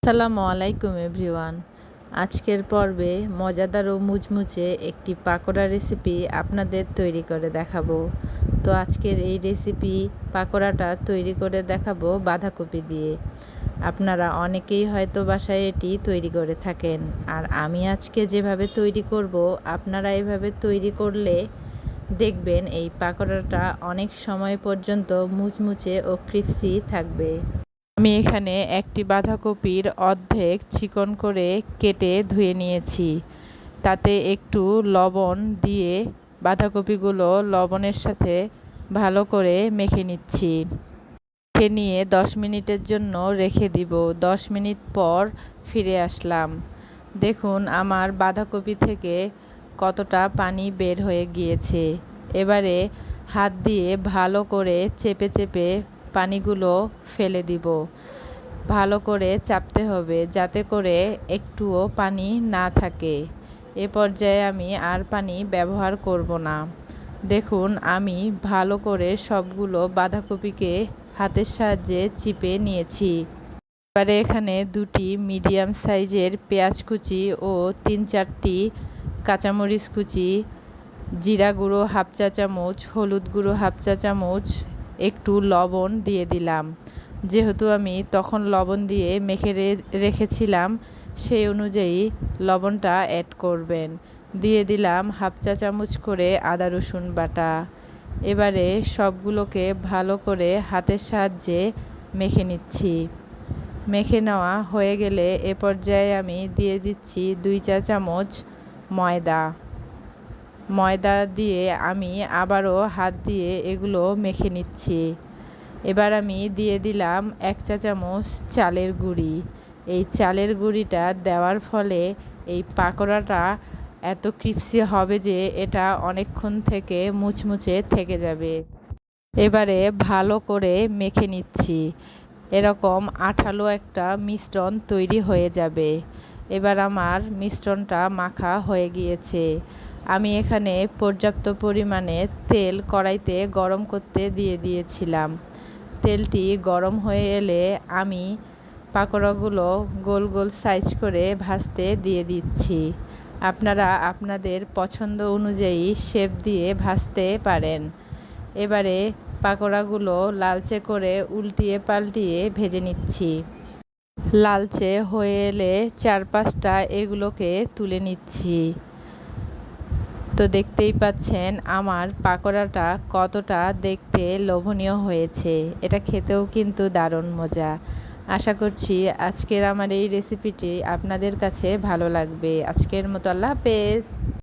আসসালামু আলাইকুম এভরিওয়ান। আজকের পর্বে মজাদার ও মুচমুচে একটি পাকোড়া রেসিপি আপনাদের তৈরি করে দেখাবো। তো আজকের এই রেসিপি পাকোড়াটা তৈরি করে দেখাবো বাঁধাকপি দিয়ে। আপনারা অনেকেই হয়তো বাসায় এটি তৈরি করে থাকেন, আর আমি আজকে যেভাবে তৈরি করব আপনারা এভাবে তৈরি করলে দেখবেন এই পাকোড়াটা অনেক সময় পর্যন্ত মুচমুচে ও ক্রিস্পি থাকবে। আমি এখানে একটি বাঁধাকপির অর্ধেক চিকন করে কেটে ধুয়ে নিয়েছি। তাতে একটু লবণ দিয়ে বাঁধাকপিগুলো লবণের সাথে ভালো করে মেখে নিচ্ছি। মেখে নিয়ে 10 মিনিটের জন্য রেখে দিব। 10 মিনিট পর ফিরে আসলাম। দেখুন আমার বাঁধাকপি থেকে কতটা পানি বের হয়ে গিয়েছে। এবারে হাত দিয়ে ভালো করে চেপে চেপে পানিগুলো ফেলে দিব। ভালো করে চাপতে হবে যাতে করে একটুও পানি না থাকে। এ পর্যায়ে আমি আর পানি ব্যবহার করব না। দেখুন আমি ভালো করে সবগুলো বাঁধাকপিকে হাতের সাহায্যে চিপে নিয়েছি। এবারে এখানে 2টি মিডিয়াম সাইজের পেঁয়াজ কুচি ও 3-4টি কাঁচামরিচ কুচি, জিরা গুঁড়ো হাফ চা চামচ, হলুদ গুঁড়ো হাফ চা চামচ, একটু লবণ দিয়ে দিলাম। যেহেতু আমি তখন লবণ দিয়ে মেখে রেখেছিলাম, সেই অনুযায়ী লবণটা অ্যাড করবেন। দিয়ে দিলাম হাফ চা চামচ করে আদা রসুন বাটা। এবারে সবগুলোকে ভালো করে হাতের সাহায্যে মেখে নিচ্ছি। মেখে নেওয়া হয়ে গেলে এ পর্যায়ে আমি দিয়ে দিচ্ছি 2 চা চামচ ময়দা দিয়ে আমি আবারও হাত দিয়ে এগুলো মেখে নিচ্ছি। এবার আমি দিয়ে দিলাম 1 চা চামচ চালের গুঁড়ি। এই চালের গুঁড়িটা দেওয়ার ফলে এই পাকোড়াটা এত ক্রিস্পি হবে যে এটা অনেকক্ষণ থেকে মুচমুচে থেকে যাবে। এবারে ভালো করে মেখে নিচ্ছি। এরকম আঠালো একটা মিশ্রণ তৈরি হয়ে যাবে। এবার আমার মিশ্রণটা মাখা হয়ে গিয়েছে। আমি এখানে পর্যাপ্ত পরিমাণে তেল কড়াইতে গরম করতে দিয়ে দিয়েছিলাম। তেলটি গরম হয়ে এলে আমি পাকোড়াগুলো গোল গোল সাইজ করে ভাজতে দিয়ে দিচ্ছি। আপনারা আপনাদের পছন্দ অনুযায়ী শেপ দিয়ে ভাজতে পারেন। এবারে পাকোড়াগুলো লালচে করে উল্টিয়ে পাল্টিয়ে ভেজে নিচ্ছি। লালচে হয়ে এলে 4-5টা এগুলোকে তুলে নিচ্ছি। তো দেখতেই পাচ্ছেন আমার পাকোড়াটা কতটা দেখতে লোভনীয় হয়েছে। এটা খেতেও কিন্তু দারুণ মজা। আশা করছি আজকের আমার এই রেসিপিটি আপনাদের কাছে ভালো লাগবে। আজকের মতো আল্লাহ হাফেজ।